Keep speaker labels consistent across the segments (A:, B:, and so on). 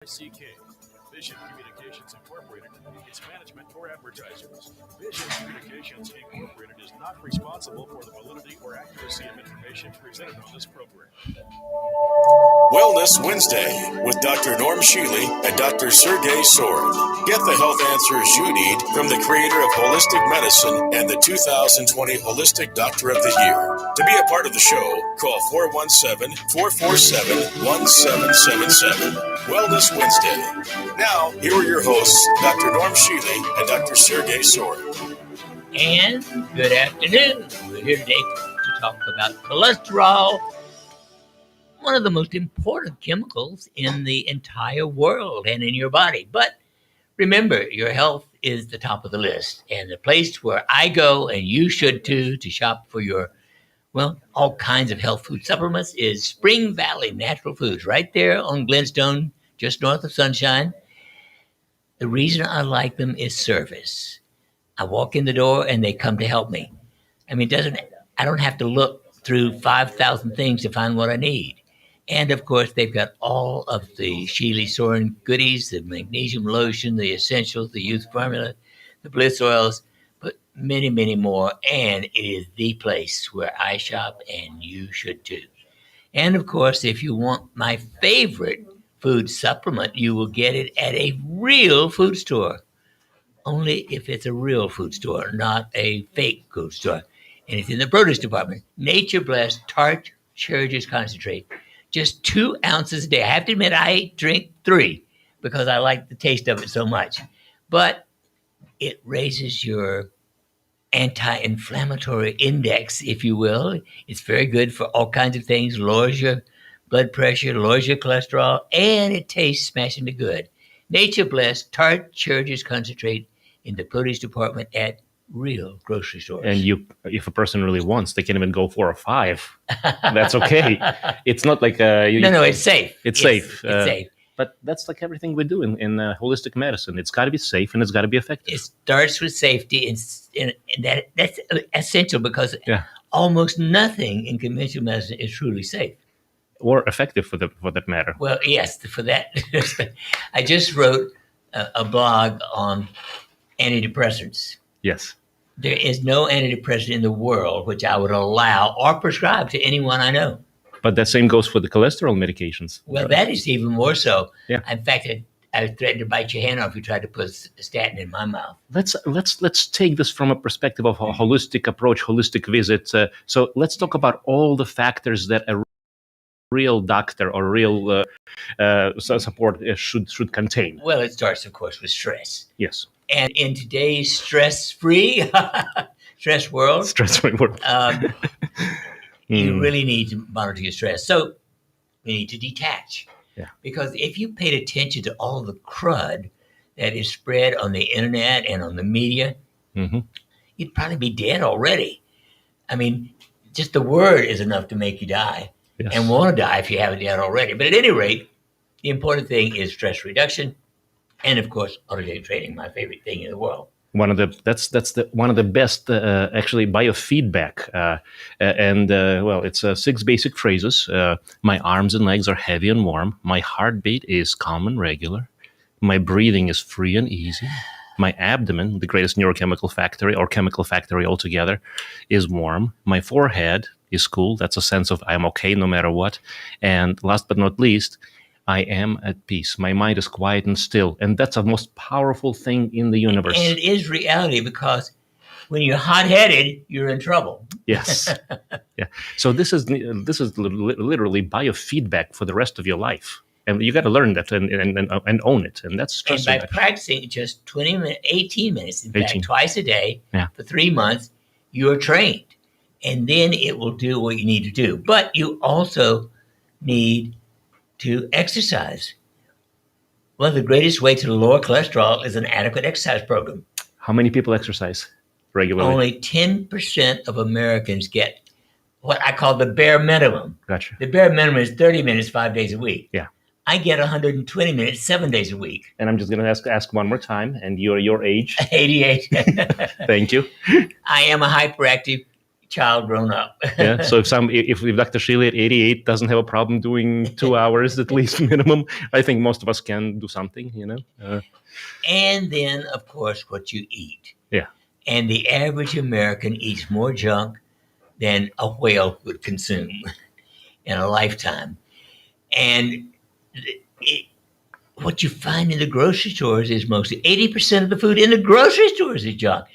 A: CK, Vision Communications Incorporated, its management, or advertisers. Vision Communications Incorporated is not responsible for the validity or accuracy of information presented on this program.
B: Wellness Wednesday with Dr. Norm Shealy and Dr. Shealy-Sorin. Get the health answers you need from the creator of holistic medicine and the 2020 Holistic Doctor of the Year. To be a part of the show, call 417-447-1777. Wellness Wednesday. Now, here are your hosts, Dr. Norm Shealy and Dr. Shealy-Sorin.
C: And good afternoon. We're here today to talk about cholesterol, one of the most important chemicals in the entire world and in your body. But remember, your health is the top of the list. And the place where I go, and you should too, to shop for your, all kinds of health food supplements is Spring Valley Natural Foods, right there on Glenstone, just north of Sunshine. The reason I like them is service. I walk in the door and they come to help me. I don't have to look through 5,000 things to find what I need. And of course, they've got all of the Shealy-Sorin goodies, the magnesium lotion, the essentials, the youth formula, the bliss oils, but many, many more. And it is the place where I shop, and you should too. And of course, if you want my favorite food supplement, you will get it at a real food store. Only if it's a real food store, not a fake food store. And it's in the produce department. Nature Blessed Tart Cherry Juice Concentrate. Just 2 ounces a day. I have to admit, I drink 3 because I like the taste of it so much. But it raises your anti-inflammatory index, if you will. It's very good for all kinds of things. Lowers your blood pressure, lowers your cholesterol, and it tastes smashingly good. Nature Blessed Tart Cherry Juice Concentrate in the produce department at real grocery stores.
D: And if a person really wants, they can even go 4 or 5. That's okay. It's not like
C: no, it's safe.
D: It's safe.
C: It's safe.
D: But that's like everything we do in holistic medicine. It's got to be safe and it's got to be effective.
C: It starts with safety, and that's essential because almost nothing in conventional medicine is truly safe.
D: Or effective for that matter.
C: Well, yes, for that. I just wrote a blog on antidepressants.
D: Yes.
C: There is no antidepressant in the world which I would allow or prescribe to anyone I know.
D: But that same goes for the cholesterol medications.
C: Well, that is even more so.
D: Yeah.
C: In fact, I threatened to bite your hand off if you tried to put a statin in my mouth.
D: Let's take this from a perspective of a holistic approach, holistic visit. So let's talk about all the factors that a real doctor or real support should contain.
C: Well, it starts, of course, with stress.
D: Yes.
C: And in today's stress-free world, you really need to monitor your stress. So you need to detach.
D: Yeah.
C: Because if you paid attention to all the crud that is spread on the internet and on the media, you'd probably be dead already. I mean, just the word is enough to make you die. Yes. And want to die if you haven't yet already. But at any rate, the important thing is stress reduction. And of course, autogenic training, my favorite thing in the world.
D: One of the best actually biofeedback, it's 6 basic phrases. My arms and legs are heavy and warm. My heartbeat is calm and regular. My breathing is free and easy. My abdomen, the greatest neurochemical factory or chemical factory altogether, is warm. My forehead is cool. That's a sense of I'm okay no matter what. And last but not least, I am at peace. My mind is quiet and still. And that's the most powerful thing in the universe.
C: And it is reality because when you're hot-headed, you're in trouble.
D: Yes. Yeah. So this is literally biofeedback for the rest of your life. And you got to learn that and own it. And that's
C: and by practicing just 18 minutes, in fact, twice a day for 3 months, you're trained. And then it will do what you need to do. But you also need to exercise. One of the greatest ways to lower cholesterol is an adequate exercise program.
D: How many people exercise regularly?
C: Only 10% of Americans get what I call the bare minimum.
D: Gotcha.
C: The bare minimum is 30 minutes, 5 days a week.
D: Yeah.
C: I get 120 minutes, 7 days a week.
D: And I'm just going to ask one more time. And you're your age?
C: 88.
D: Thank you.
C: I am a hyperactive child grown up.
D: Yeah. So if Dr. Shealy at 88 doesn't have a problem doing 2 hours at least minimum, I think most of us can do something,
C: And then, of course, what you eat.
D: Yeah.
C: And the average American eats more junk than a whale would consume in a lifetime. And what you find in the grocery stores is mostly 80% of the food in the grocery stores is junk.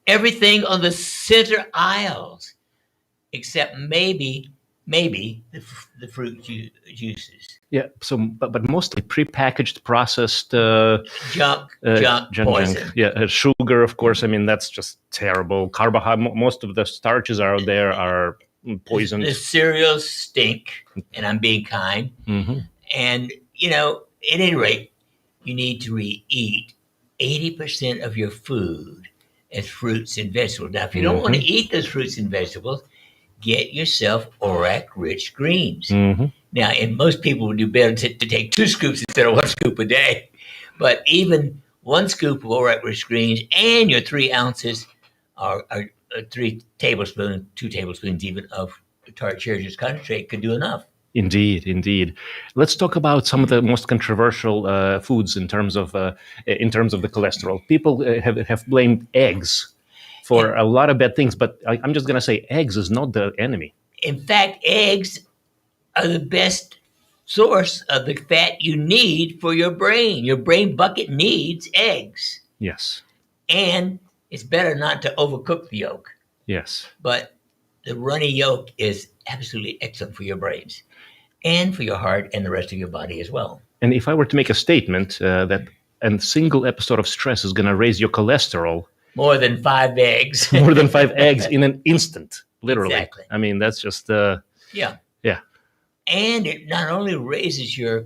C: Everything on the center aisles, except maybe the fruit juices.
D: Yeah. So, but mostly prepackaged, processed
C: Junk, poison.
D: Yeah, sugar, of course. I mean, that's just terrible. Carbohydrate. Most of the starches out there are poisoned.
C: The cereals stink, and I'm being kind.
D: Mm-hmm.
C: And at any rate, you need to eat 80% of your food as fruits and vegetables. Now, if you don't want to eat those fruits and vegetables, get yourself ORAC-rich greens.
D: Mm-hmm.
C: Now, and most people would do better to take 2 scoops instead of 1 scoop a day. But even 1 scoop of ORAC-rich greens and your 3 ounces or 3 tablespoons, 2 tablespoons even of tart cherry juice concentrate could do enough.
D: Indeed. Let's talk about some of the most controversial foods in terms of the cholesterol. People have blamed eggs for a lot of bad things, but I'm just going to say eggs is not the enemy.
C: In fact, eggs are the best source of the fat you need for your brain. Your brain bucket needs eggs.
D: Yes.
C: And it's better not to overcook the yolk.
D: Yes.
C: But the runny yolk is absolutely excellent for your brains and for your heart and the rest of your body as well.
D: And if I were to make a statement that a single episode of stress is going to raise your cholesterol
C: more than 5 eggs.
D: More than 5 eggs in an instant, literally.
C: Exactly.
D: I mean, that's just
C: Yeah.
D: And
C: it not only raises your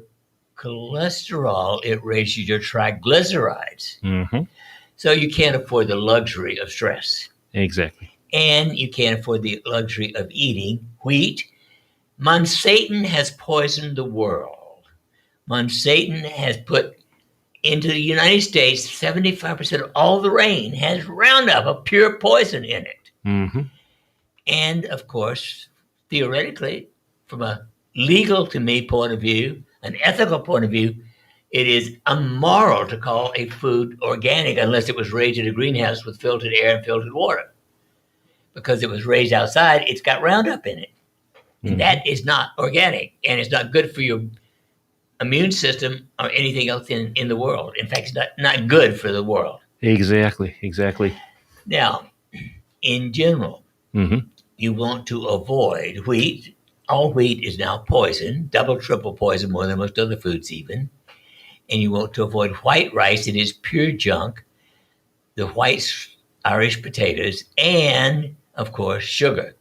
C: cholesterol, it raises your triglycerides.
D: Mm-hmm.
C: So you can't afford the luxury of stress.
D: Exactly.
C: And you can't afford the luxury of eating wheat. Satan has poisoned the world. Satan has put into the United States, 75% of all the rain has Roundup, a pure poison in it.
D: Mm-hmm.
C: And of course, theoretically, from a legal to me point of view, an ethical point of view, it is immoral to call a food organic unless it was raised in a greenhouse with filtered air and filtered water. Because it was raised outside, it's got Roundup in it. Mm-hmm. And that is not organic, and it's not good for your immune system or anything else in the world. In fact, it's not good for the world.
D: Exactly.
C: Now, in general, you want to avoid wheat. All wheat is now poison, double, triple poison, more than most other foods even. And you want to avoid white rice. It is pure junk. The white Irish potatoes, and, of course, sugar.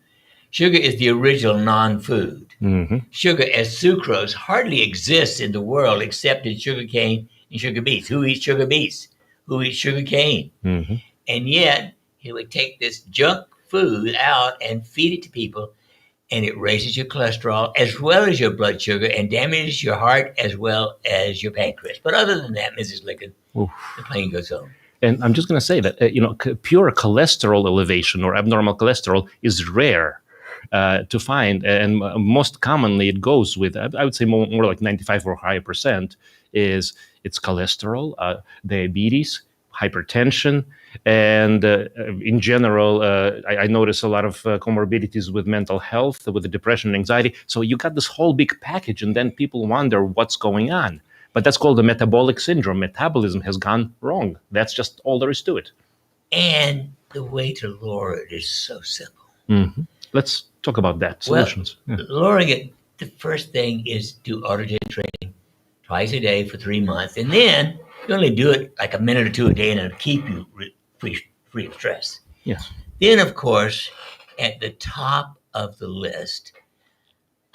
C: Sugar is the original non-food. Mm-hmm. Sugar as sucrose hardly exists in the world except in sugarcane and sugar beets. Who eats sugar beets? Who eats sugar cane? Mm-hmm. And yet, he would take this junk food out and feed it to people, and it raises your cholesterol as well as your blood sugar and damages your heart as well as your pancreas. But other than that, Mrs. Lincoln, the plane goes home.
D: And I'm just going to say that, pure cholesterol elevation or abnormal cholesterol is rare to find. And most commonly it goes with, I would say more like 95 or higher percent it's cholesterol, diabetes, hypertension, and in general, I notice a lot of comorbidities with mental health, with the depression and anxiety. So you got this whole big package, and then people wonder what's going on. But that's called the metabolic syndrome. Metabolism has gone wrong. That's just all there is to it.
C: And the way to lower it is so simple.
D: Mm-hmm. Let's talk about that. Solutions.
C: Lowering it, the first thing is do autogen training twice a day for 3 months. And then you only do it like a minute or 2 a day, and it'll keep you free of stress.
D: Yes.
C: Then, of course, at the top of the list,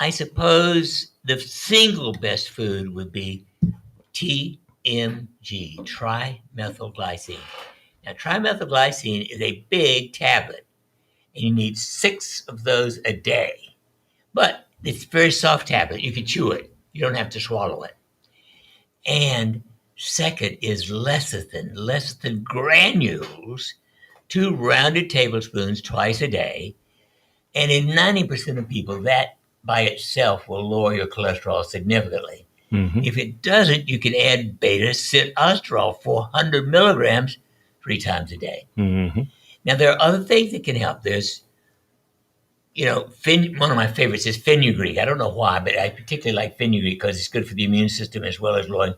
C: I suppose the single best food would be TMG, trimethylglycine. Now, trimethylglycine is a big tablet, and you need 6 of those a day. But it's a very soft tablet. You can chew it. You don't have to swallow it. And second is lecithin granules, 2 rounded tablespoons twice a day. And in 90% of people, that by itself will lower your cholesterol significantly.
D: Mm-hmm.
C: If it doesn't, you can add beta-sitosterol, 400 milligrams, 3 times a day.
D: Mm-hmm.
C: Now, there are other things that can help. There's, one of my favorites is fenugreek. I don't know why, but I particularly like fenugreek because it's good for the immune system as well as lowering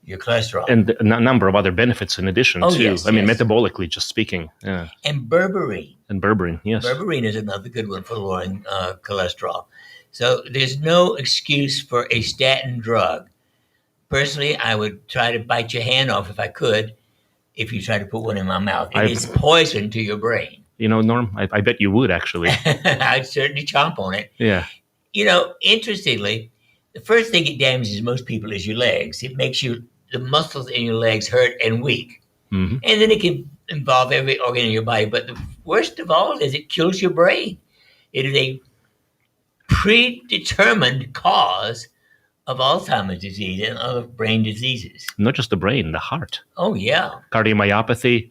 C: your cholesterol.
D: And a number of other benefits in addition, too.
C: Yes,
D: I mean,
C: yes.
D: metabolically, just speaking. Yeah.
C: And berberine.
D: And berberine, yes.
C: Berberine is another good one for lowering cholesterol. So there's no excuse for a statin drug. Personally, I would try to bite your hand off if I could, if you try to put one in my mouth. It is poison to your brain.
D: Norm, I bet you would, actually.
C: I'd certainly chomp on it.
D: Yeah.
C: Interestingly, the first thing it damages most people is your legs. It makes the muscles in your legs hurt and weak.
D: Mm-hmm.
C: And then it can involve every organ in your body. But the worst of all is it kills your brain. It is a predetermined cause of Alzheimer's disease and other brain diseases.
D: Not just the brain, the heart.
C: Oh, yeah.
D: Cardiomyopathy,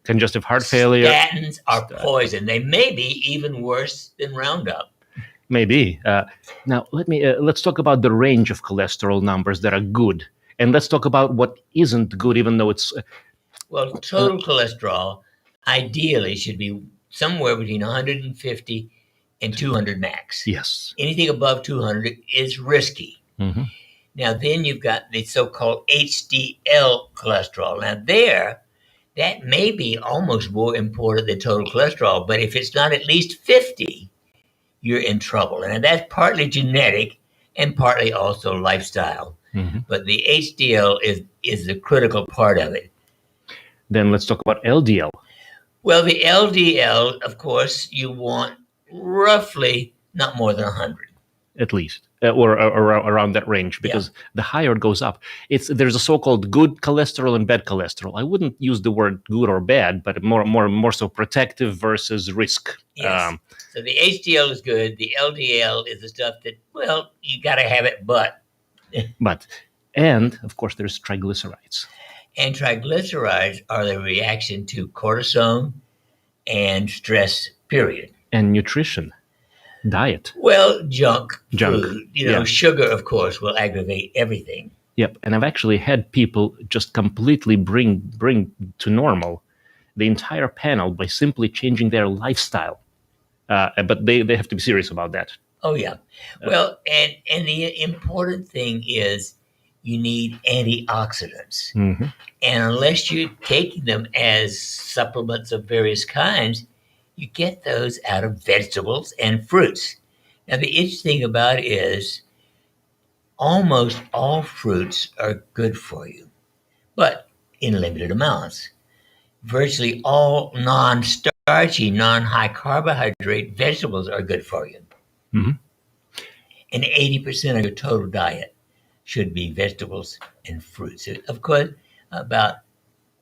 D: congestive heart failure.
C: Statins are poison. They may be even worse than Roundup.
D: Maybe. Now, let's talk about the range of cholesterol numbers that are good. And let's talk about what isn't good, even though it's...
C: Well, total cholesterol ideally should be somewhere between 150 and 200 max.
D: Yes.
C: Anything above 200 is risky.
D: Mm-hmm.
C: Now, then you've got the so-called HDL cholesterol. Now, that may be almost more important than total cholesterol, but if it's not at least 50, you're in trouble. And that's partly genetic and partly also lifestyle.
D: Mm-hmm.
C: But the HDL is the critical part of it.
D: Then let's talk about LDL.
C: Well, the LDL, of course, you want roughly not more than 100.
D: At least, or around that range, because the higher it goes up, there's a so-called good cholesterol and bad cholesterol. I wouldn't use the word good or bad, but more so protective versus risk.
C: Yes. So the HDL is good. The LDL is the stuff that, well, you got to have it, but.
D: And of course, there's triglycerides.
C: And triglycerides are the reaction to cortisone and stress, period.
D: And nutrition. Diet.
C: Well, junk food. Sugar, of course, will aggravate everything.
D: Yep. And I've actually had people just completely bring to normal the entire panel by simply changing their lifestyle. But they have to be serious about that.
C: Oh, yeah. Well, and the important thing is you need antioxidants.
D: Mm-hmm.
C: And unless you're taking them as supplements of various kinds, you get those out of vegetables and fruits. Now, the interesting thing about it is almost all fruits are good for you, but in limited amounts. Virtually all non-starchy, non-high carbohydrate vegetables are good for you.
D: Mm-hmm.
C: And 80% of your total diet should be vegetables and fruits. Of course, about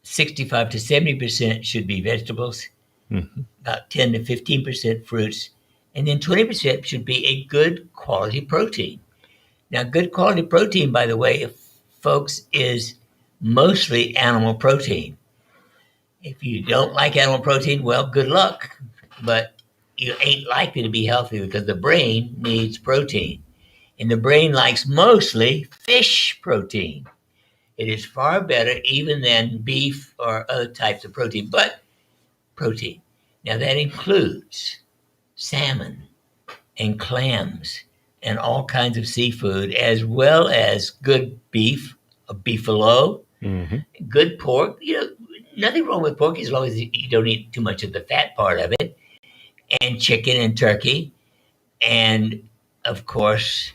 C: 65 to 70% should be vegetables, about 10 to 15% fruits, and then 20% should be a good quality protein. Now, good quality protein, by the way, folks, is mostly animal protein. If you don't like animal protein, well, good luck, but you ain't likely to be healthy because the brain needs protein. And the brain likes mostly fish protein. It is far better even than beef or other types of protein, but protein. Now that includes salmon and clams and all kinds of seafood, as well as good beef, a beefalo, good pork. Nothing wrong with pork as long as you don't eat too much of the fat part of it, and chicken and turkey, and of course,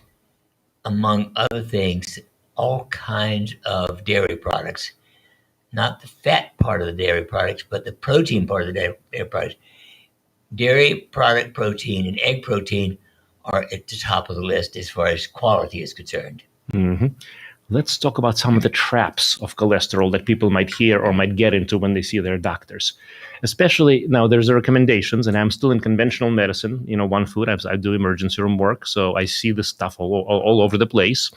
C: among other things, all kinds of dairy products. Not the fat part of the dairy products, but the protein part of the dairy products. Dairy product protein and egg protein are at the top of the list as far as quality is concerned.
D: Mm-hmm. Let's talk about some of the traps of cholesterol that people might hear or might get into when they see their doctors. Especially now, there's the recommendations, and I'm still in conventional medicine. One food, I do emergency room work, so I see this stuff all over the place.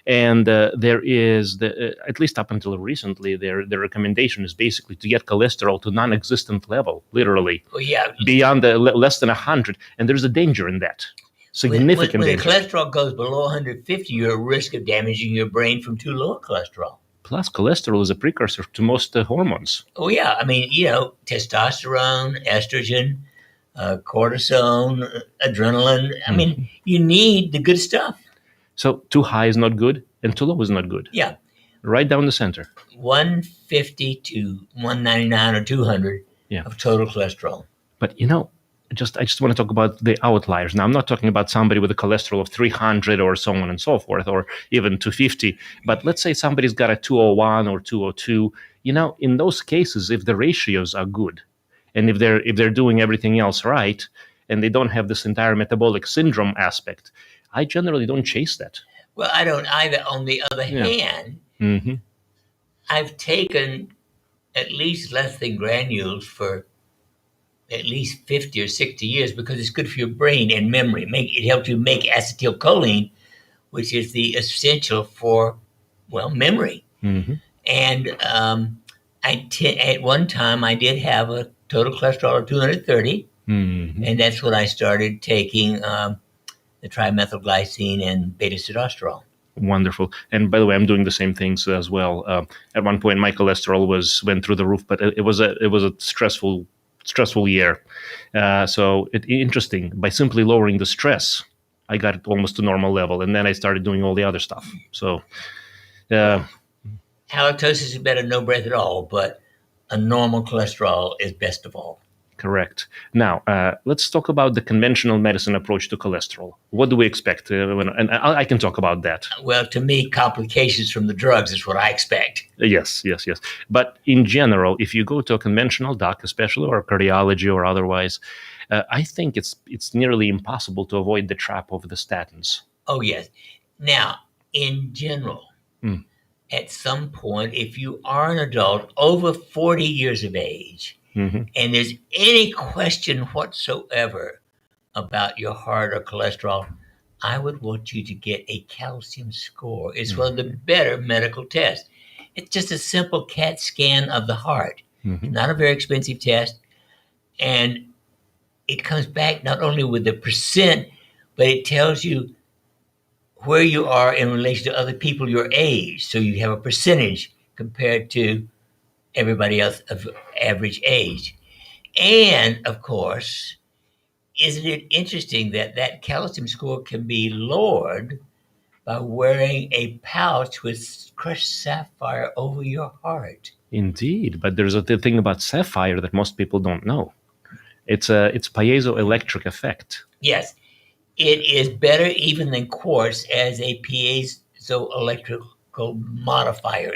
D: And there is, at least up until recently, the recommendation is basically to get cholesterol to non-existent level, literally.
C: Oh, yeah.
D: Beyond less than 100. And there's a danger in that. Significant
C: when
D: danger.
C: the cholesterol goes below 150, you're at risk of damaging your brain from too low cholesterol.
D: Plus, cholesterol is a precursor to most hormones.
C: Oh, yeah. I mean, testosterone, estrogen, cortisone, adrenaline. I mean, you need the good stuff.
D: So too high is not good, and too low is not good.
C: Yeah.
D: Right down the center.
C: 150 to 199 or 200 of total cholesterol.
D: But I just want to talk about the outliers. Now, I'm not talking about somebody with a cholesterol of 300 or so on and so forth, or even 250. But let's say somebody's got a 201 or 202. In those cases, if the ratios are good, and if they're doing everything else right, and they don't have this entire metabolic syndrome aspect, I generally don't chase that.
C: Well, I don't either. On the other hand, I've taken at least lecithin granules for at least 50 or 60 years because it's good for your brain and memory. It helps you make acetylcholine, which is the essential for, memory. And at one time, I did have a total cholesterol of 230, and that's when I started taking the trimethylglycine and beta-sitosterol.
D: Wonderful. And by the way, I'm doing the same things as well. At one point, my cholesterol went through the roof, but it was a stressful year. So interesting. By simply lowering the stress, I got it almost to normal level, and then I started doing all the other stuff. So,
C: halitosis is better than no breath at all, but a normal cholesterol is best of all.
D: Correct. Now, let's talk about the conventional medicine approach to cholesterol. What do we expect? And I can talk about that.
C: Well, to me, complications from the drugs is what I expect.
D: Yes. But in general, if you go to a conventional doc, especially, or cardiology or otherwise, I think it's nearly impossible to avoid the trap of the statins.
C: Oh, yes. Now, in general, at some point, if you are an adult over 40 years of age, and there's any question whatsoever about your heart or cholesterol, I would want you to get a calcium score. It's one of the better medical tests. It's just a simple CAT scan of the heart. Not a very expensive test. And it comes back not only with the percent, but it tells you where you are in relation to other people your age. So you have a percentage compared to everybody else of average age. And of course, isn't it interesting that calcium score can be lowered by wearing a pouch with crushed sapphire over your heart?
D: Indeed, but there's a thing about sapphire that most people don't know. It's piezoelectric effect.
C: Yes, it is better even than quartz as a piezoelectrical modifier.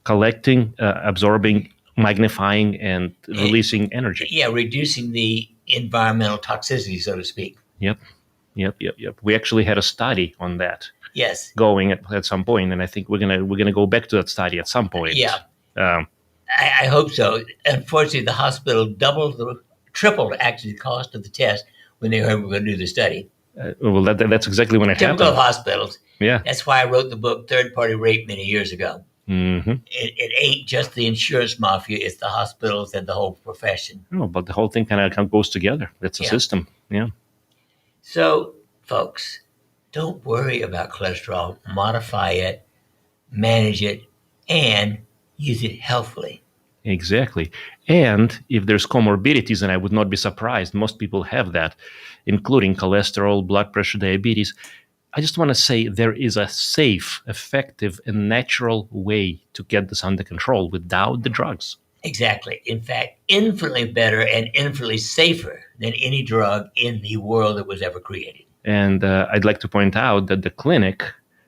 D: Collecting, absorbing, magnifying, and releasing energy.
C: Yeah, reducing the environmental toxicity, so to speak.
D: Yep. We actually had a study on that.
C: Yes.
D: Going at some point, and I think we're gonna go back to that study at some point.
C: Yeah. I hope so. Unfortunately, the hospital tripled actually the cost of the test when they heard we were going to do the study.
D: Well, that's exactly when it happened.
C: Typical hospitals.
D: Yeah.
C: That's why I wrote the book Third Party Rape many years ago. It ain't just the insurance mafia; it's the hospitals and the whole profession.
D: No, but the whole thing kind of goes together. It's a system. Yeah.
C: So, folks, don't worry about cholesterol. Modify it, manage it, and use it healthfully.
D: Exactly. And if there's comorbidities, and I would not be surprised, most people have that, including cholesterol, blood pressure, diabetes. I just want to say there is a safe, effective, and natural way to get this under control without the drugs.
C: Exactly. In fact, infinitely better and infinitely safer than any drug in the world that was ever created.
D: And I'd like to point out that the clinic,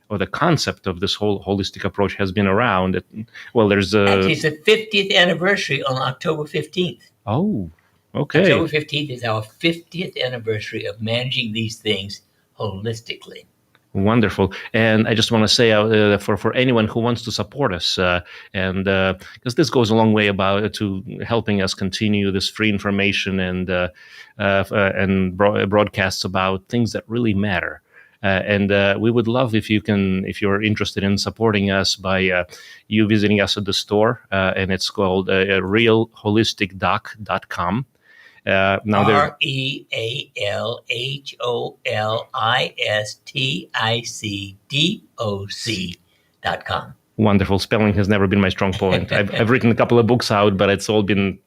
D: or the concept of this whole holistic approach, has been around.
C: Actually, it's the 50th anniversary on October 15th.
D: Oh, okay.
C: October 15th is our 50th anniversary of managing these things holistically.
D: Wonderful. And I just want to say for anyone who wants to support us, and because this goes a long way to helping us continue this free information and broadcasts about things that really matter. And we would love if you're interested in supporting us by you visiting us at the store, and it's called realholisticdoc.com.
C: Now RealHolisticDoc.com.
D: Wonderful. Spelling has never been my strong point. I've written a couple of books out, but it's all been,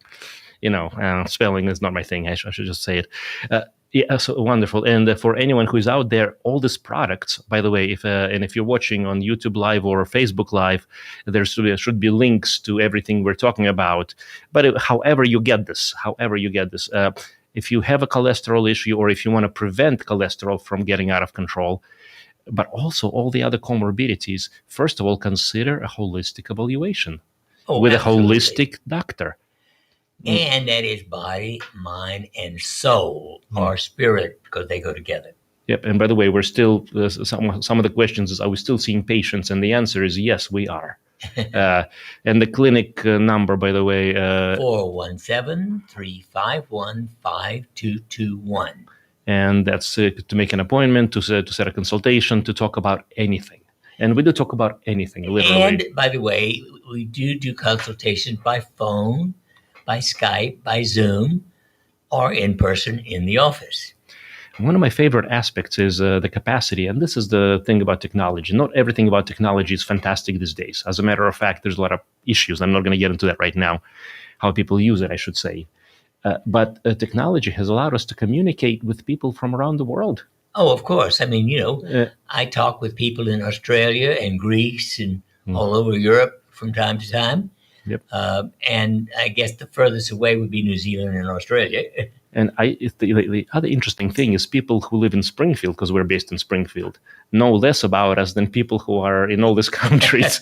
D: spelling is not my thing. I should just say it. Yeah, so wonderful. And for anyone who is out there, all these products, by the way, if you're watching on YouTube Live or Facebook Live, there should be links to everything we're talking about. But however you get this, if you have a cholesterol issue or if you want to prevent cholesterol from getting out of control, but also all the other comorbidities, first of all, consider a holistic evaluation with absolutely. A holistic doctor.
C: And that is body, mind, and soul, or spirit, because they go together.
D: Yep. And by the way, we're still, some of the questions is, are we still seeing patients? And the answer is yes, we are. And the clinic number, by the way,
C: 417-351-5221.
D: And that's to make an appointment, to set a consultation, to talk about anything. And we do talk about anything, literally.
C: And by the way, we do consultations by phone, by Skype, by Zoom, or in person in the office.
D: One of my favorite aspects is the capacity, and this is the thing about technology. Not everything about technology is fantastic these days. As a matter of fact, there's a lot of issues. I'm not going to get into that right now, how people use it, I should say. But technology has allowed us to communicate with people from around the world.
C: Oh, of course. I mean, I talk with people in Australia and Greece and all over Europe from time to time.
D: Yep.
C: And I guess the furthest away would be New Zealand and Australia.
D: And the other interesting thing is people who live in Springfield, because we're based in Springfield, know less about us than people who are in all these countries.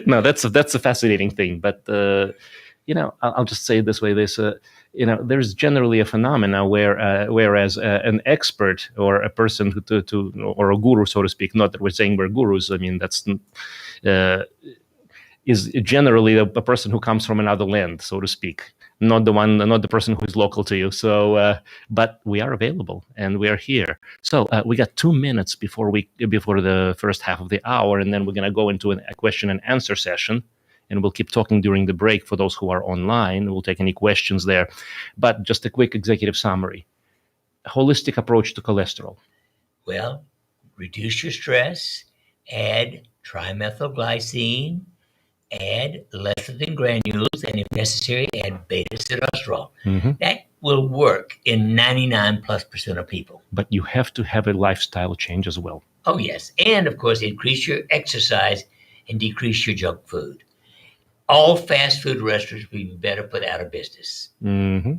D: No, that's a fascinating thing. But, I'll just say it this way. There's generally a phenomena whereas an expert or a person or a guru, so to speak, not that we're saying we're gurus. I mean, that's is generally a person who comes from another land, so to speak, not the person who is local to you. So, but we are available and we are here. So we got 2 minutes before the first half of the hour, and then we're going to go into a question and answer session, and we'll keep talking during the break for those who are online. We'll take any questions there. But just a quick executive summary: holistic approach to cholesterol.
C: Well, reduce your stress, add trimethylglycine, add lecithin granules, and if necessary, add beta-sitosterol.
D: Mm-hmm.
C: That will work in 99+% of people.
D: But you have to have a lifestyle change as well.
C: Oh, yes. And, of course, increase your exercise and decrease your junk food. All fast food restaurants will be better put out of business.
D: Mm-hmm.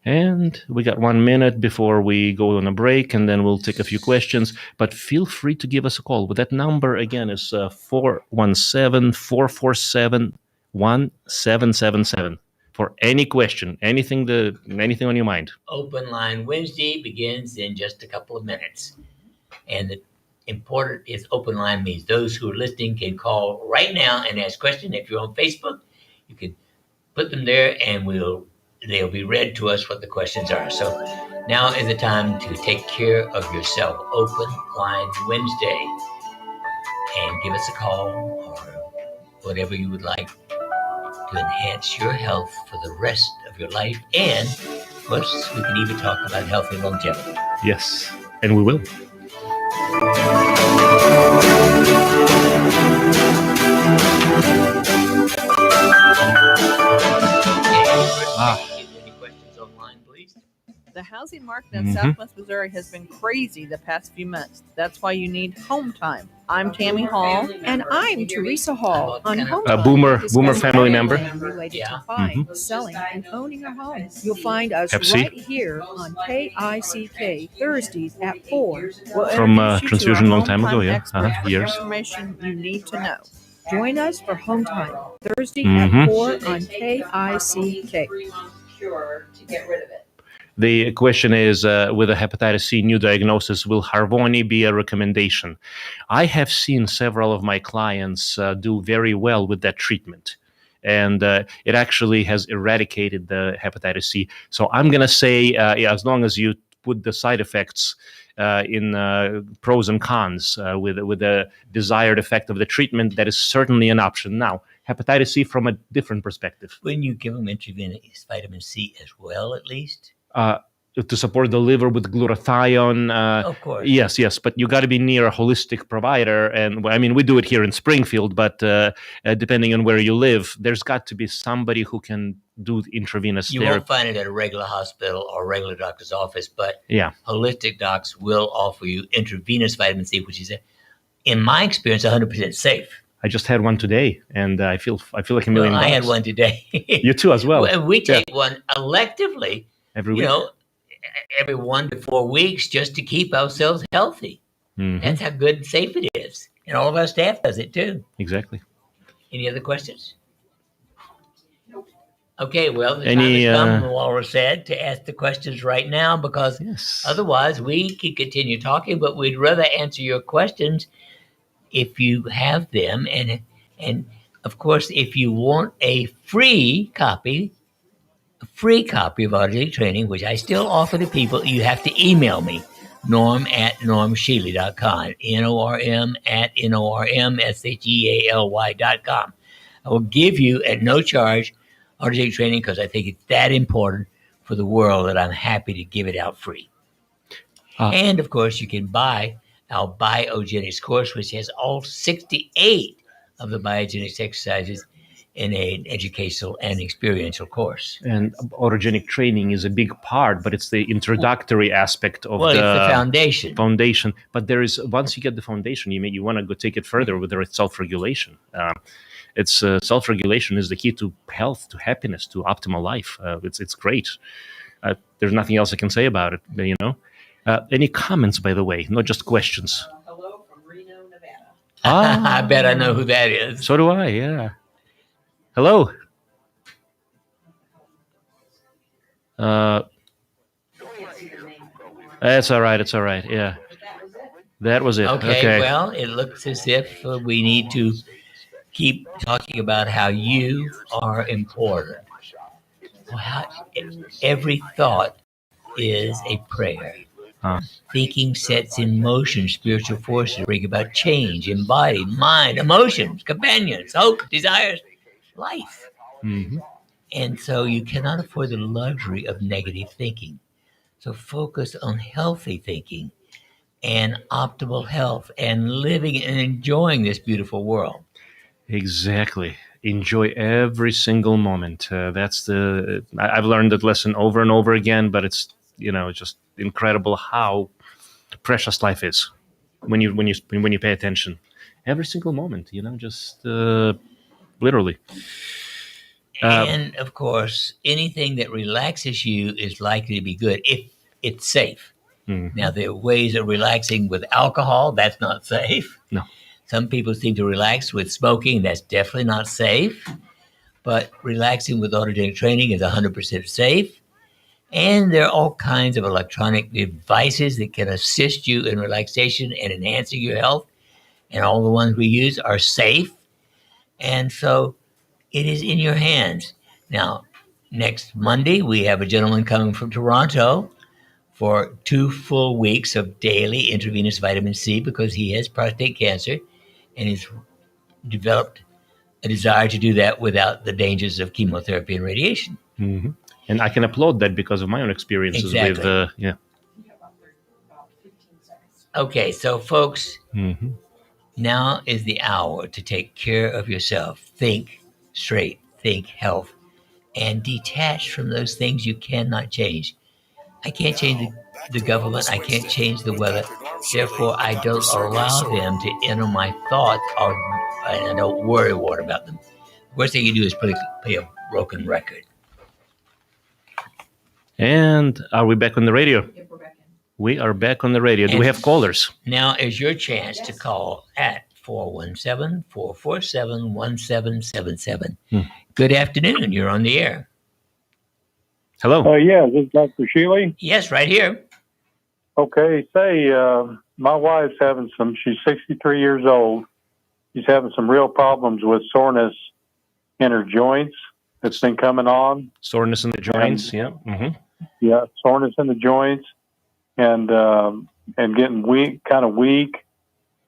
D: And we got 1 minute before we go on a break, and then we'll take a few questions. But feel free to give us a call. But that number, again, is 417-447-1777 for any question, anything on your mind.
C: Open line Wednesday begins in just a couple of minutes. And the important is open line means those who are listening can call right now and ask questions. If you're on Facebook, you can put them there, and they'll be read to us what the questions are. So now is the time to take care of yourself. Open line Wednesday, and give us a call or whatever you would like to enhance your health for the rest of your life. And of course, we can even talk about healthy longevity.
D: Yes, and we will.
C: Any questions online, please?
E: The housing market in Southwest Missouri has been crazy the past few months. That's why you need Home Time. I'm Tammy Hall.
F: And I'm Teresa Hall.
E: On Home
D: A
E: Time,
D: boomer
E: discuss
D: family member.
E: related to buying, selling, and owning a home. You'll find us
D: Pepsi.
E: right here on KICK Thursdays at 4. We'll
D: From
E: introduce you to
D: Transfusion
E: our
D: long
E: Home
D: time ago, yeah.
E: experts with
D: Years.
E: information you need to know. Join us for Home Time Thursday
D: Mhm.
E: at 4 on KICK.
F: Sure to get rid of it.
D: The question is, with a hepatitis C new diagnosis, will Harvoni be a recommendation? I have seen several of my clients do very well with that treatment, and it actually has eradicated the hepatitis C. So I'm going to say, as long as you put the side effects in pros and cons with the desired effect of the treatment. That is certainly an option. Now, hepatitis C from a different perspective.
C: When you give them intravenous vitamin C as well, at least?
D: To support the liver with glutathione.
C: Of course.
D: Yes, but you got to be near a holistic provider. And I mean, we do it here in Springfield, but depending on where you live, there's got to be somebody who can do intravenous
C: You
D: therapy.
C: won't find it at a regular hospital or regular doctor's office, but
D: Yeah.
C: holistic docs will offer you intravenous vitamin C, which is, in my experience, 100% safe.
D: I just had one today, and I feel like $1 million.
C: I had one today.
D: You too, as well.
C: We take one electively,
D: Every week.
C: Every 1 to 4 weeks, just to keep ourselves healthy.
D: Mhm.
C: That's how good and safe it is. And all of our staff does it too.
D: Exactly.
C: Any other questions? Okay, well, the
D: Any,
C: time has come, Laura said, to ask the questions right now, because
D: Yes.
C: otherwise we could continue talking, but we'd rather answer your questions if you have them. And of course, if you want a free copy of Autogenetic Training, which I still offer to people, you have to email me, norm@normshealy.com, NORM@NORMSHEALY.com. I will give you at no charge Autogenetic Training because I think it's that important for the world that I'm happy to give it out free. And of course, you can buy our Biogenics course, which has all 68 of the Biogenics exercises in an educational and experiential course.
D: And autogenic training is a big part, but it's the introductory aspect of
C: It's the foundation.
D: Foundation. But there is, once you get the foundation, you want to go take it further, whether it's self-regulation. It's self-regulation is the key to health, to happiness, to optimal life. It's great. There's nothing else I can say about it. Any comments, by the way, not just questions?
F: Hello from Reno, Nevada.
C: I bet I know who that is.
D: So do I. Yeah. Hello. That's all right. It's all right. Yeah. That was it.
C: Okay. Well, it looks as if we need to keep talking about how you are important. Well, every thought is a prayer. Thinking sets in motion spiritual forces, bring about change in body, mind, emotions, companions, hope, desires, life.
D: Mm-hmm.
C: And so you cannot afford the luxury of negative thinking. So focus on healthy thinking and optimal health and living and enjoying this beautiful world.
D: Exactly. Enjoy every single moment. I've learned that lesson over and over again, but it's, just incredible how precious life is when you pay attention. Every single moment, just literally.
C: And of course, anything that relaxes you is likely to be good if it's safe.
D: Mm-hmm.
C: Now, there are ways of relaxing with alcohol. That's not safe.
D: No.
C: Some people seem to relax with smoking. That's definitely not safe. But relaxing with autogenic training is 100% safe. And there are all kinds of electronic devices that can assist you in relaxation and enhancing your health. And all the ones we use are safe. And so it is in your hands. Now, next Monday, we have a gentleman coming from Toronto for 2 full weeks of daily intravenous vitamin C because he has prostate cancer and has developed a desire to do that without the dangers of chemotherapy and radiation.
D: Mm-hmm. And I can applaud that because of my own experiences with, yeah.
C: Okay, so folks,
D: Mm-hmm.
C: now is the hour to take care of yourself. Think straight, think health, and detach from those things you cannot change. I can't change the government. I can't change the weather. Therefore, I don't allow them to enter my thoughts, and I don't worry about them. The worst thing you do is play a broken record.
D: And are we back on the radio?
F: Yep, we're back in.
D: We are back on the radio. Do we have callers?
C: Now is your chance to call at 417-447-1777. Good afternoon. You're on the air.
D: Hello.
G: Yeah, this is Dr. Shealy.
C: Yes, right here.
G: Okay, my wife's she's 63 years old. She's having some real problems with soreness in her joints. It's been coming on.
D: Soreness in the joints, yeah. Mm-hmm.
G: Yeah, soreness in the joints. And and getting kind of weak,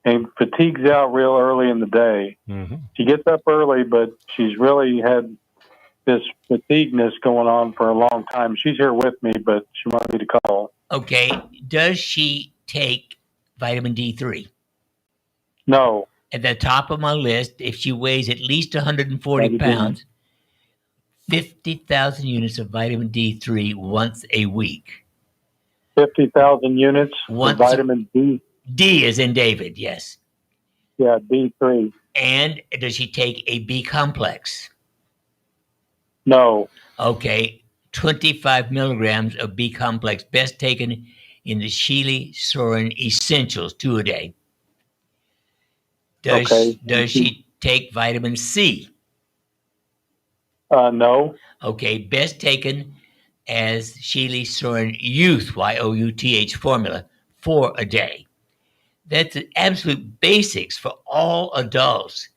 G: and fatigues out real early in the day.
D: Mm-hmm.
G: She gets up early, but she's really had this fatigueness going on for a long time. She's here with me, but she wanted me to call.
C: Okay. Does she take vitamin D3?
G: No.
C: At the top of my list, if she weighs at least 140 pounds, 50,000 units of vitamin D3 once a week.
G: 50,000 units of vitamin D.
C: D is in David, yes.
G: Yeah, D3.
C: And does she take a B complex?
G: No.
C: Okay, 25 milligrams of B complex, best taken in the Shealy-Sorin Essentials, 2 a day. Does she take vitamin C?
G: No.
C: Okay, best taken as Shealy-Sorin Youth, YOUTH formula, 4 a day. That's the absolute basics for all adults,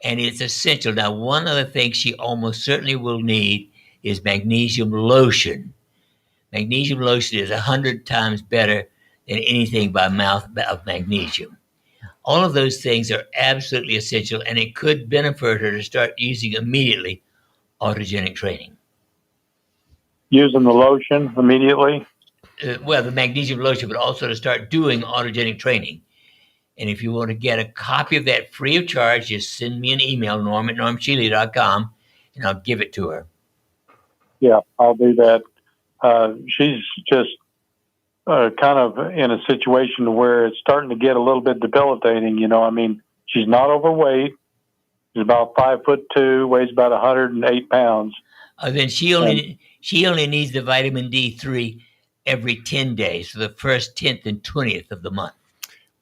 C: and it's essential. Now, one of the things she almost certainly will need is magnesium lotion. Magnesium lotion is 100 times better than anything by mouth of magnesium. All of those things are absolutely essential, and it could benefit her to start using immediately autogenic training.
G: Using the lotion immediately?
C: Well, the magnesium lotion, but also to start doing autogenic training. And if you want to get a copy of that free of charge, just send me an email, norm@normshealy.com, and I'll give it to her.
G: Yeah, I'll do that. She's just kind of in a situation where it's starting to get a little bit debilitating. I mean, she's not overweight. She's about 5'2", weighs about 108 pounds.
C: Then she only needs the vitamin D3 every 10 days, so the first 10th and 20th of the month.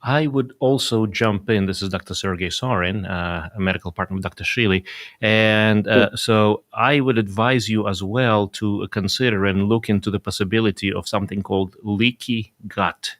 D: I would also jump in. This is Dr. Shealy-Sorin, a medical partner with Dr. Shealy. And so I would advise you as well to consider and look into the possibility of something called leaky gut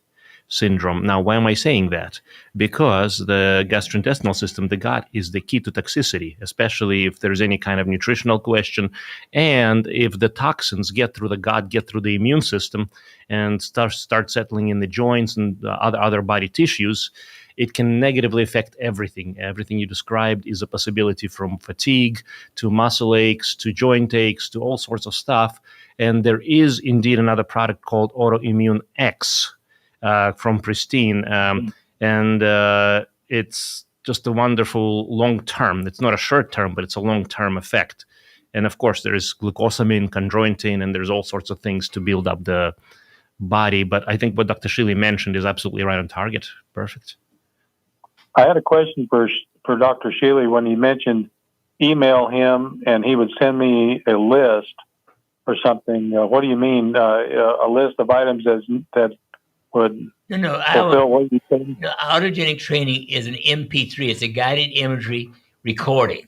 D: syndrome. Now, why am I saying that? Because the gastrointestinal system, the gut, is the key to toxicity, especially if there's any kind of nutritional question. And if the toxins get through the gut, get through the immune system, and start settling in the joints and other body tissues, it can negatively affect everything. Everything you described is a possibility, from fatigue to muscle aches to joint aches to all sorts of stuff. And there is indeed another product called Autoimmune X from Pristine. And it's just a wonderful long-term. It's not a short-term, but it's a long-term effect. And of course, there is glucosamine, chondroitin, and there's all sorts of things to build up the body. But I think what Dr. Shealy mentioned is absolutely right on target. Perfect.
G: I had a question for Dr. Shealy when he mentioned email him and he would send me a list or something. What do you mean, a list of items that would fulfill what you said?
C: Autogenic training is an MP3. It's a guided imagery recording.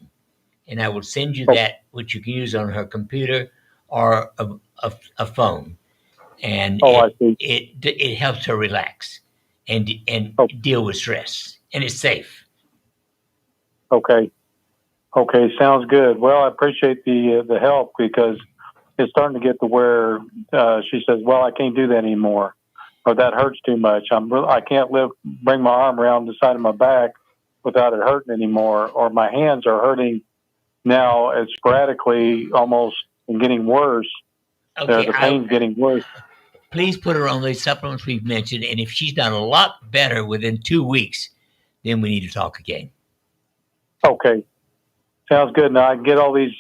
C: And I will send you that, which you can use on her computer or a phone. And it helps her relax and deal with stress. And it's safe.
G: Okay, sounds good. Well, I appreciate the help, because it's starting to get to where she says, well, I can't do that anymore, or that hurts too much. I can't bring my arm around the side of my back without it hurting anymore, or my hands are hurting now sporadically almost and getting worse.
C: Okay,
G: the pain's getting worse.
C: Please put her on these supplements we've mentioned, and if she's done a lot better within 2 weeks, then we need to talk again.
G: Okay, sounds good. Now I can get all these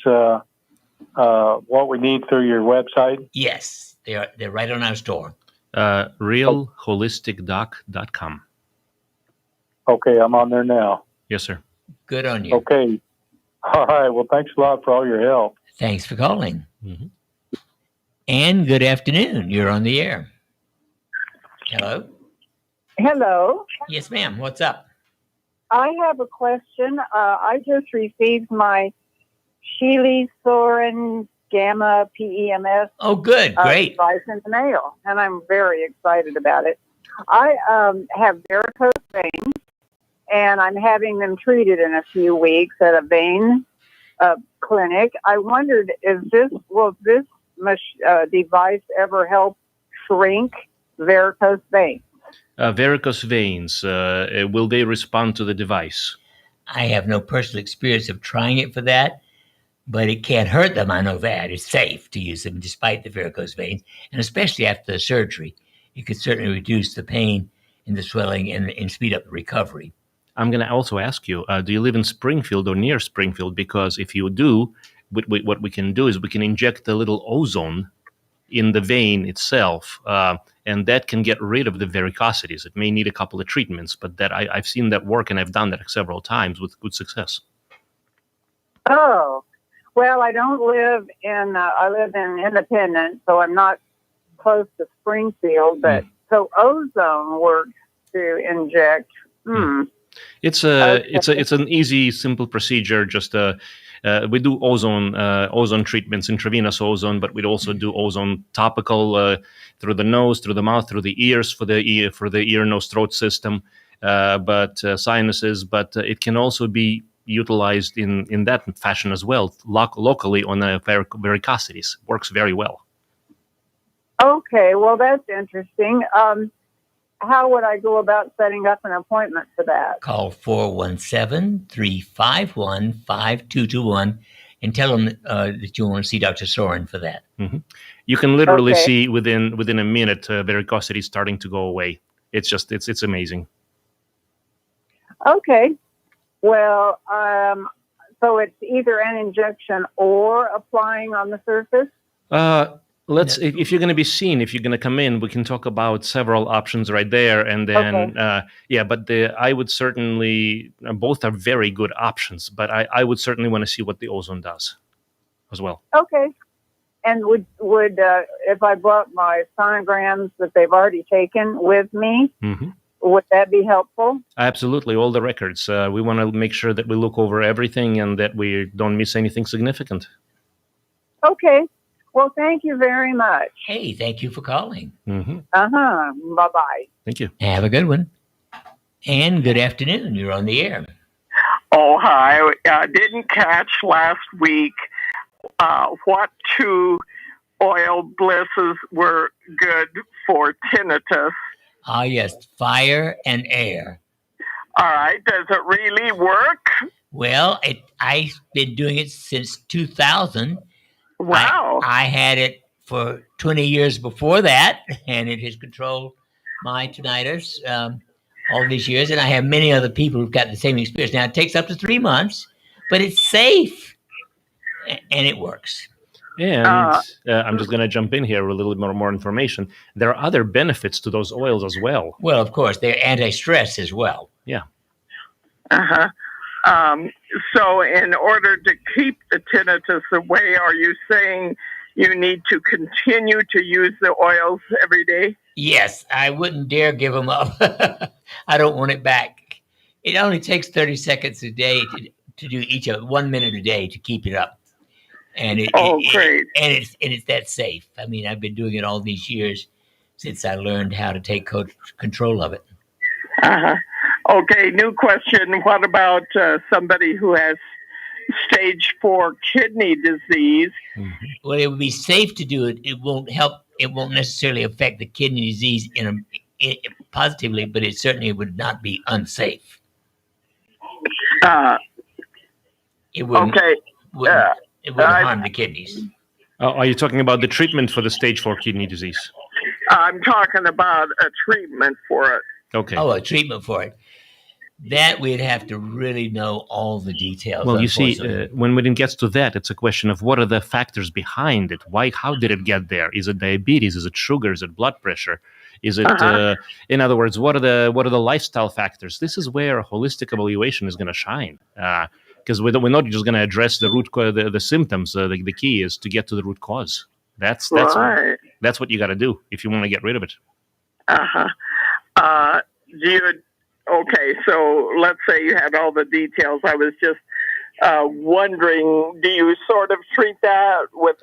G: what we need through your website.
C: Yes, they're right on our store.
D: realholisticdoc.com.
G: Okay, I'm on there now.
D: Yes, sir.
C: Good on you.
G: Okay. All right. Well, thanks a lot for all your help.
C: Thanks for calling. Mm-hmm. And good afternoon. You're on the air. Hello?
H: Hello.
C: Yes, ma'am. What's up?
H: I have a question. I just received my Shealy-Sorin Gamma PEMS.
C: Oh, good. Great.
H: Device in the mail, and I'm very excited about it. I have varicose veins, and I'm having them treated in a few weeks at a vein clinic. I wondered, will this device ever help shrink varicose veins?
D: Varicose veins, will they respond to the device?
C: I have no personal experience of trying it for that, but it can't hurt them. I know that. It's safe to use them despite the varicose veins, and especially after the surgery. It could certainly reduce the pain and the swelling and speed up the recovery.
D: I'm going to also ask you, do you live in Springfield or near Springfield? Because if you do, what we can do is we can inject a little ozone in the vein itself, and that can get rid of the varicosities. It may need a couple of treatments, but that I've seen that work, and I've done that several times with good success.
H: Oh, well, I don't live in, I live in Independence, so I'm not close to Springfield, but so ozone works to inject.
D: It's an easy, simple procedure. Just we do ozone treatments, intravenous ozone, but we'd also do ozone topical through the nose, through the mouth, through the ears for the ear, nose, throat system, but sinuses. But it can also be utilized in that fashion as well, locally on varicosities. Works very well.
H: Okay, well, that's interesting. How would I go about setting up an appointment for that?
C: Call 417-351-5221 and tell them that you want to see Dr. Sorin for that.
D: Mm-hmm. You can literally see within a minute varicosity starting to go away. It's just it's amazing.
H: Okay. Well, so it's either an injection or applying on the surface?
D: If you're going to be seen, if you're going to come in, we can talk about several options right there. And then, I would certainly, both are very good options, but I would certainly want to see what the ozone does as well.
H: Okay. And would if I brought my sonograms that they've already taken with me, would that be helpful?
D: Absolutely. All the records. We want to make sure that we look over everything and that we don't miss anything significant.
H: Okay. Well, thank you very much.
C: Hey, thank you for calling.
H: Bye-bye.
D: Thank you.
C: Have a good one. And good afternoon. You're on the air.
I: Oh, hi. I didn't catch last week what two oil blisses were good for tinnitus.
C: Ah, yes, fire and air.
I: All right. Does it really work?
C: Well, I've been doing it since 2000.
I: Wow.
C: I had it for 20 years before that, and it has controlled my tinnitus all these years. And I have many other people who've got the same experience. Now, it takes up to 3 months, but it's safe, and it works.
D: And I'm just going to jump in here with a little bit more information. There are other benefits to those oils as well.
C: Well, of course, they're anti-stress as well.
D: Yeah.
I: So in order to keep the tinnitus away, are you saying you need to continue to use the oils every day?
C: Yes, I wouldn't dare give them up. I don't want it back. It only takes 30 seconds a day to do each of 1 minute a day to keep it up. And
I: great.
C: It's that safe. I mean, I've been doing it all these years since I learned how to take control of it.
I: Okay, new question. What about somebody who has stage 4 kidney disease?
C: Well, it would be safe to do it. It won't help. It won't necessarily affect the kidney disease positively, but it certainly would not be unsafe. It wouldn't.
I: Okay.
C: It wouldn't harm the kidneys.
D: Are you talking about the treatment for the stage 4 kidney disease?
I: I'm talking about a treatment for it.
D: Okay.
C: Oh, a treatment for it. That we'd have to really know all the details.
D: Well, you see, when it gets to that, it's a question of what are the factors behind it? How did it get there? Is it diabetes? Is it sugar? Is it blood pressure? Is it, in other words, what are the lifestyle factors? This is where a holistic evaluation is going to shine. Because we're not just going to address the root the symptoms. The key is to get to the root cause. That's
I: right.
D: That's what you got to do if you want to get rid of it.
I: Okay, so let's say you had all the details. I was just wondering, do you sort of treat that with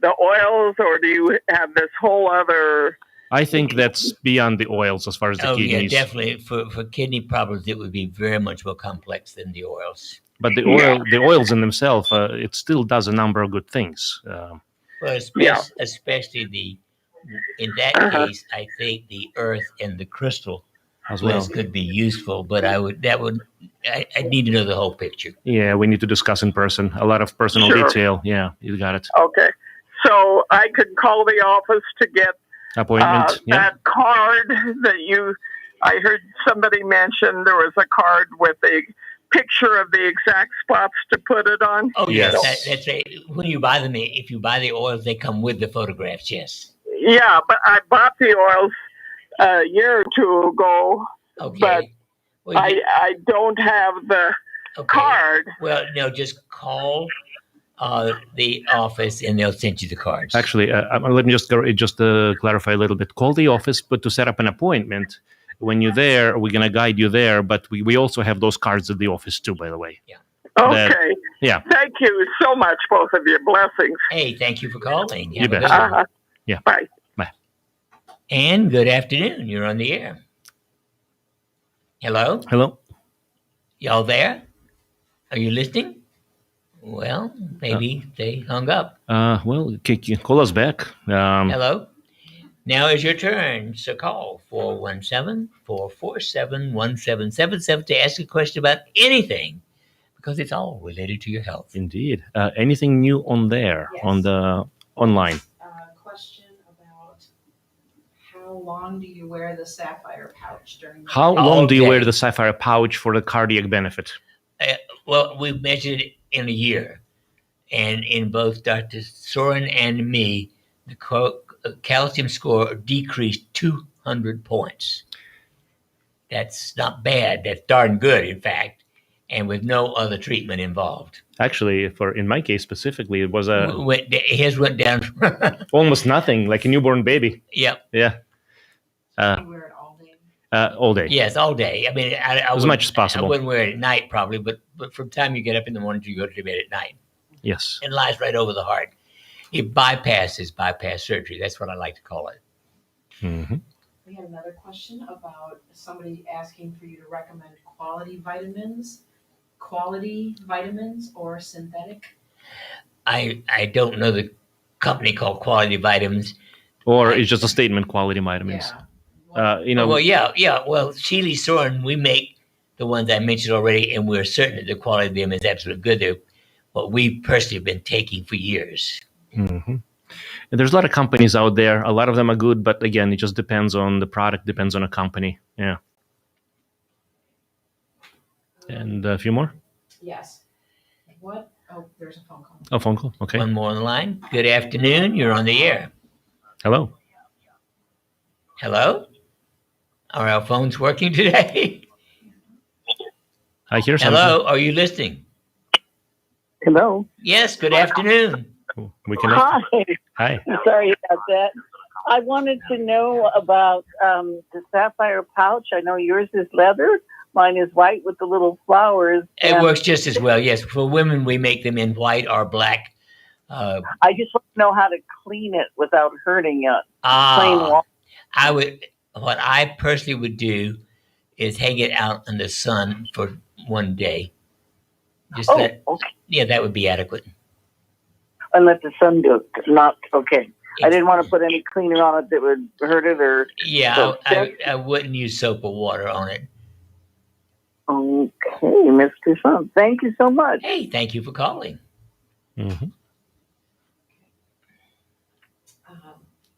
I: the oils, or do you have this whole other...
D: I think that's beyond the oils as far as the kidneys.
C: Yeah, definitely. For kidney problems, it would be very much more complex than the oils.
D: But the oils in themselves, it still does a number of good things.
C: Well, especially the in that case, I think the earth and the crystal
D: as well.
C: could be useful, but I need to know the whole picture.
D: Yeah, we need to discuss in person. A lot of personal detail. Yeah, you got it.
I: Okay. So I could call the office to get
D: appointment.
I: That card that I heard somebody mention there was a card with a picture of the exact spots to put it on.
C: Oh, yes. That's right. When you buy them, if you buy the oils, they come with the photographs, yes.
I: Yeah, but I bought the oils a year or two ago, but I don't have the card.
C: Well, no, just call the office and they'll send you the cards.
D: Actually, let me just clarify a little bit. Call the office, but to set up an appointment. When you're there, we're going to guide you there, but we also have those cards at the office too, by the way.
C: Yeah.
I: Okay.
D: Yeah.
I: Thank you so much, both of you. Blessings.
C: Hey, thank you for calling.
D: You bet.
C: Yeah.
I: Bye.
D: Bye.
C: And good afternoon. You're on the air. Hello?
D: Hello?
C: Y'all there? Are you listening? Well, maybe they hung up.
D: Well, call us back.
C: Hello? Now is your turn. So call 417-447-1777 to ask a question about anything, because it's all related to your health.
D: Indeed. Anything new on there, on the online?
F: Question about how long do you wear the sapphire pouch during the
D: How long do you wear the sapphire pouch for the cardiac benefit?
C: Well, we've measured it in a year. And in both Dr. Sorin and me, the calcium score decreased 200 points. That's not bad. That's darn good, in fact, and with no other treatment involved.
D: Actually, in my case specifically, it was
C: his went down
D: almost nothing, like a newborn baby.
C: Yep.
D: Yeah.
F: You wear it all day?
D: All day.
C: Yes, all day. I mean,
D: as much as possible.
C: I wouldn't wear it at night probably, but from the time you get up in the morning to go to bed at night.
D: Yes.
C: It lies right over the heart. It bypass surgery. That's what I like to call it.
D: Mm-hmm.
F: We had another question about somebody asking for you to recommend quality vitamins or synthetic.
C: I don't know the company called Quality Vitamins.
D: Or it's just a statement, quality vitamins.
F: Yeah.
C: Well, Shealy-Sorin, we make the ones I mentioned already, and we're certain that the quality of them is absolutely good. They're what we personally have been taking for years.
D: Mm-hmm. And there's a lot of companies out there. A lot of them are good, but again, it just depends on the product, depends on a company. Yeah. And a few more?
F: Yes. What? Oh, there's a phone call.
D: Oh, phone call. Okay.
C: One more on the line. Good afternoon. You're on the air.
D: Hello.
C: Hello? Are our phones working today?
D: I hear something.
C: Hello? Are you listening?
H: Hello.
C: Yes. Good afternoon.
D: We can.
H: Hi.
D: Hi.
H: Sorry about that. I wanted to know about the sapphire pouch. I know yours is leather. Mine is white with the little flowers.
C: It works just as well. Yes. For women, we make them in white or black.
H: I just want to know how to clean it without hurting it. Plain water.
C: What I personally would do is hang it out in the sun for one day.
H: Okay.
C: Yeah, that would be adequate.
H: And let the sun do it. Not okay. I didn't want to put any cleaner on it that would hurt it or.
C: Yeah, I wouldn't use soap or water on it.
H: Okay, Mr. Sun. Thank you so much.
C: Hey, thank you for calling.
D: Mm-hmm.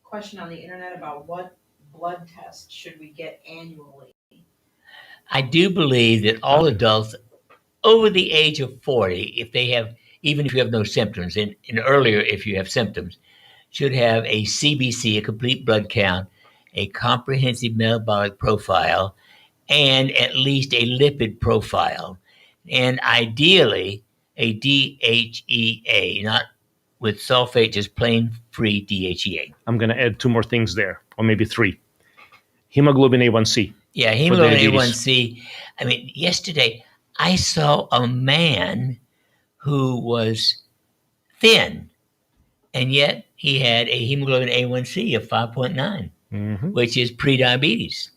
F: Question on the internet about what blood test should we get annually?
C: I do believe that all adults over the age of 40, if they have, even if you have no symptoms, and earlier if you have symptoms, should have a CBC, a complete blood count, a comprehensive metabolic profile, and at least a lipid profile. And ideally, a DHEA, not with sulfate, just plain free DHEA.
D: I'm going to add 2 more things there, or maybe 3. Hemoglobin A1C.
C: Yeah, hemoglobin A1C. I mean, yesterday I saw a man who was thin, and yet he had a hemoglobin A1C of 5.9, which is pre-diabetes.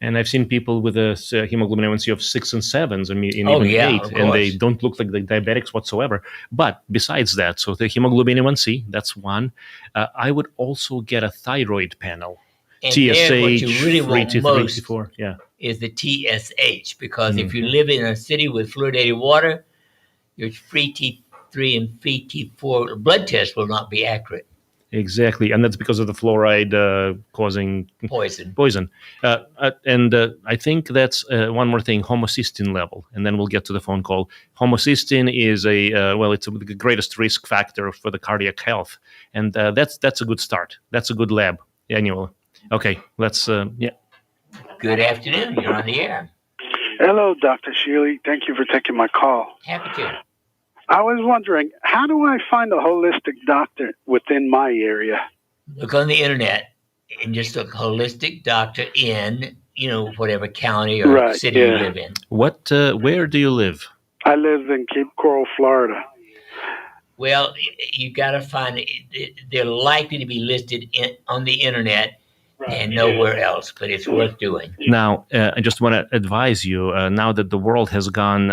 D: And I've seen people with a hemoglobin A1C of 6 and 7s, and even
C: Oh, yeah,
D: 8,
C: of
D: and they
C: course.
D: don't look like the diabetics whatsoever. But besides that, so the hemoglobin A1C, that's one. I would also get a thyroid panel.
C: And there, what you really
D: free
C: want
D: T3,
C: most
D: T4, yeah.
C: is the TSH, because if you
D: Mhm.
C: live in a city with fluoridated water, your free T3 and free T4 blood test will not be accurate.
D: Exactly, and that's because of the fluoride causing
C: Poison.
D: And I think that's one more thing: homocysteine level, and then we'll get to the phone call. Homocysteine is it's the greatest risk factor for the cardiac health, and that's a good start. That's a good lab annual. Okay, let's yeah.
C: Good afternoon. You're on the air.
J: Hello, Dr. Shealy. Thank you for taking my call.
C: Happy to.
J: I was wondering, how do I find a holistic doctor within my area?
C: Look on the internet and just look holistic doctor in, whatever county or city you live in.
D: Where do you live?
J: I live in Cape Coral, Florida.
C: Well, you got to find they're likely to be listed on the internet and nowhere else, but it's worth doing.
D: Now, I just want to advise you, now that the world has gone,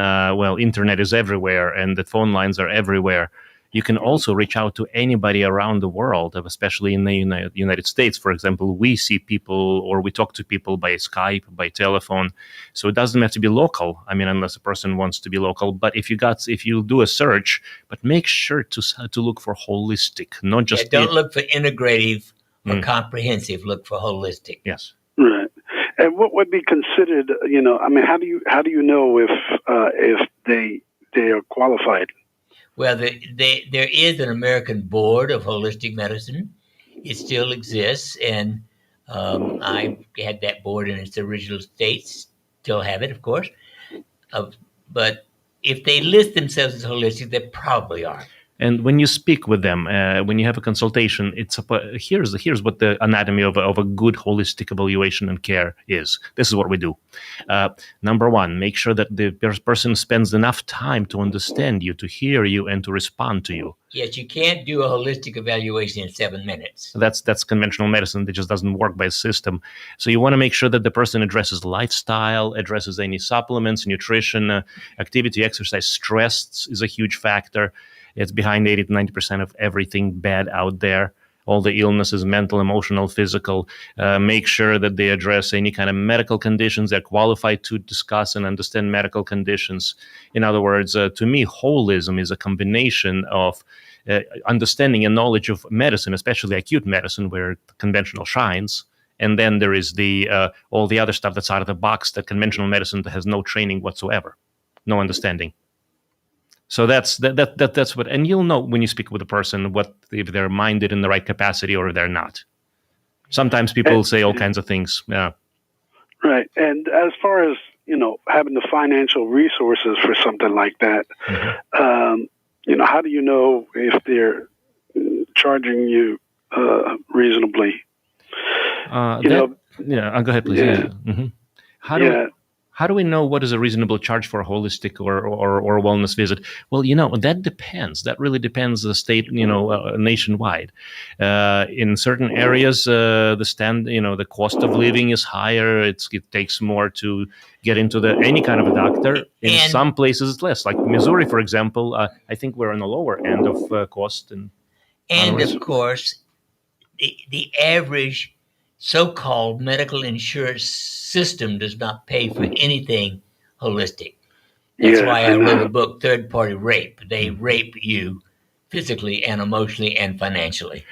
D: internet is everywhere and the phone lines are everywhere, you can also reach out to anybody around the world, especially in the United States. For example, we see people or we talk to people by Skype, by telephone. So it doesn't have to be local. I mean, unless a person wants to be local. But if you do a search, but make sure to look for holistic, not just...
C: don't look for integrative or comprehensive. Look for holistic.
D: Yes.
J: Right. And what would be considered, how do you know if they are qualified?
C: Well, there is an American Board of Holistic Medicine. It still exists, and I had that board in its original state. Still have it, of course. But if they list themselves as holistic, they probably are.
D: And when you speak with them, when you have a consultation, here's what the anatomy of a good holistic evaluation and care is. This is what we do. Number one, make sure that the person spends enough time to understand you, to hear you, and to respond to you.
C: Yes, you can't do a holistic evaluation in 7 minutes.
D: That's conventional medicine that just doesn't work by system. So you want to make sure that the person addresses lifestyle, addresses any supplements, nutrition, activity, exercise. Stress is a huge factor. It's behind 80 to 90% of everything bad out there. All the illnesses, mental, emotional, physical. Make sure that they address any kind of medical conditions. They're qualified to discuss and understand medical conditions. In other words, to me, holism is a combination of understanding and knowledge of medicine, especially acute medicine, where conventional shines. And then there is all the other stuff that's out of the box that conventional medicine has no training whatsoever, no understanding. So that's what, and you'll know when you speak with a person if they're minded in the right capacity or if they're not. Sometimes people say all kinds of things. Yeah.
J: Right. And as far as, having the financial resources for something like that, how do you know if they're charging you reasonably?
D: Go ahead, please. Yeah. Mm-hmm. How do we know what is a reasonable charge for a holistic or wellness visit? Well, that depends. That really depends the state, nationwide. In certain areas, the cost of living is higher. It takes more to get into any kind of a doctor. In some places, it's less. Like Missouri, for example, I think we're on the lower end of cost. And
C: of course, the average so-called medical insurance system does not pay for anything holistic. That's why I wrote a book, Third Party Rape. They rape you physically and emotionally and financially.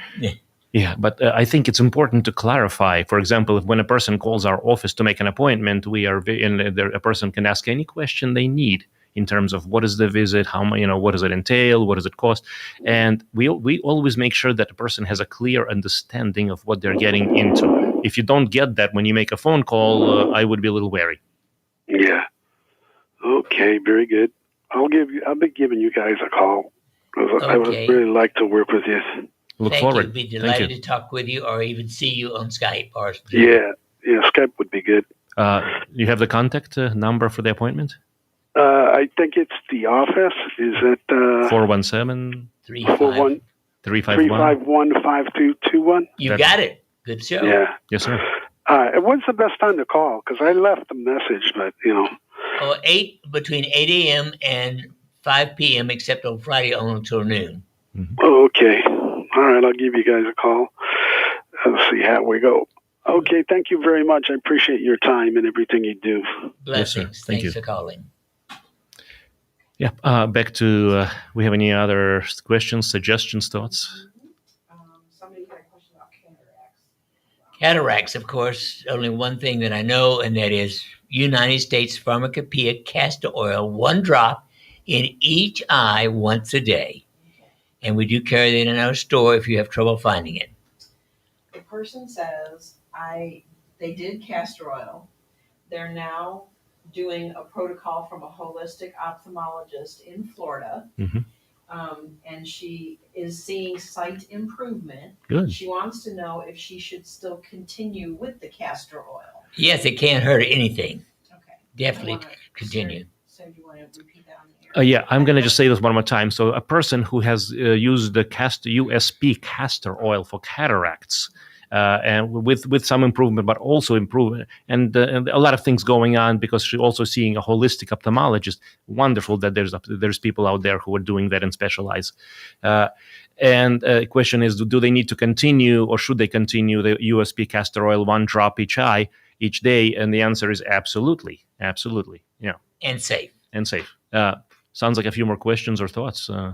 D: Yeah, but I think it's important to clarify. For example, when a person calls our office to make an appointment, a person can ask any question they need in terms of what is the visit, what does it entail, what does it cost, and we always make sure that the person has a clear understanding of what they're getting into. If you don't get that when you make a phone call, I would be a little wary.
J: Yeah. Okay. Very good. I'll be giving you guys a call. Okay. I would really like to work with you.
D: Look forward.
C: I'd be delighted to talk with you or even see you on Skype or Zoom.
J: Yeah. Skype would be good.
D: You have the contact number for the appointment?
J: I think it's the office. Is it
D: 417
J: 351 5221?
C: You got it. Good show.
J: Yeah.
D: Yes, sir.
J: When's the best time to call? Because I left a message, but
C: between 8 a.m. and 5 p.m. except on Friday only until noon.
J: Oh, okay. All right, I'll give you guys a call. Let's see how we go. Okay, thank you very much. I appreciate your time and everything you do.
C: Blessings.
D: Yes, Thank
C: Thanks
D: you
C: for calling.
D: Yeah. Back to. We have any other questions, suggestions, thoughts?
F: Somebody had a question about cataracts.
C: Cataracts, of course, only one thing that I know, and that is United States Pharmacopoeia castor oil, 1 drop in each eye once a day. And we do carry that in our store if you have trouble finding it.
F: The person says, they did castor oil. They're now doing a protocol from a holistic ophthalmologist in Florida. And she is seeing sight improvement.
D: Good.
F: She wants to know if she should still continue with the castor oil.
C: Yes, it can't hurt anything.
F: Okay.
C: Definitely continue.
F: So do you want to repeat that on the air?
D: Yeah, I'm going to just say this one more time. So a person who has used the USP castor oil for cataracts, and with some improvement, but also improvement, and a lot of things going on because she's also seeing a holistic ophthalmologist. Wonderful that there's people out there who are doing that and specialize. And the question is, do they need to continue, or should they continue the USP castor oil 1 drop each eye each day? And the answer is absolutely. Yeah.
C: And safe.
D: Sounds like a few more questions or thoughts.
F: I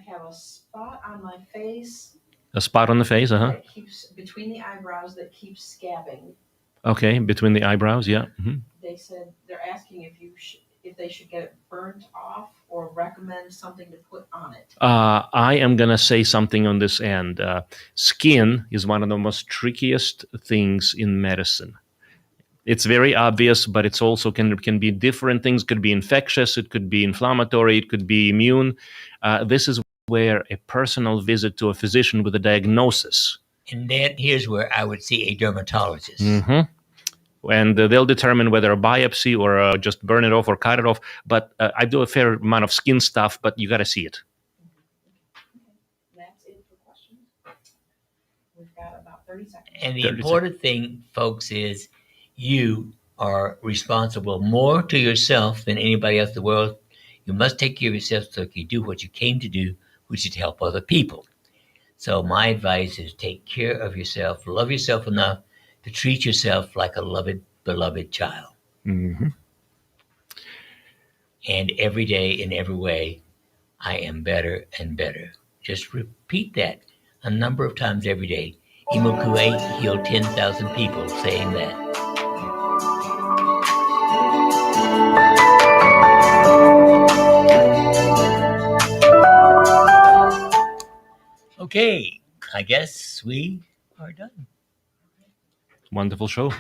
F: have a spot on my face.
D: A spot on the face,
F: That keeps between the eyebrows that keeps scabbing.
D: Okay, between the eyebrows, yeah.
F: They said they're asking if they should get it burnt off or recommend something to put on it.
D: I am gonna say something on this end. Skin is one of the most trickiest things in medicine. It's very obvious, but it's also can be different things. It could be infectious, it could be inflammatory, it could be immune. This is where a personal visit to a physician with a diagnosis.
C: And then here's where I would see a dermatologist.
D: And they'll determine whether a biopsy or just burn it off or cut it off. But I do a fair amount of skin stuff, but you got to see it.
F: That's it for questions. We've got about 30 seconds.
C: And the important thing, folks, is you are responsible more to yourself than anybody else in the world. You must take care of yourself so you can do what you came to do, which is to help other people. So my advice is take care of yourself, love yourself enough to treat yourself like a beloved child. And every day, in every way, I am better and better. Just repeat that a number of times every day. Imokue healed 10,000 people saying that. Okay, I guess we are done.
D: Wonderful show.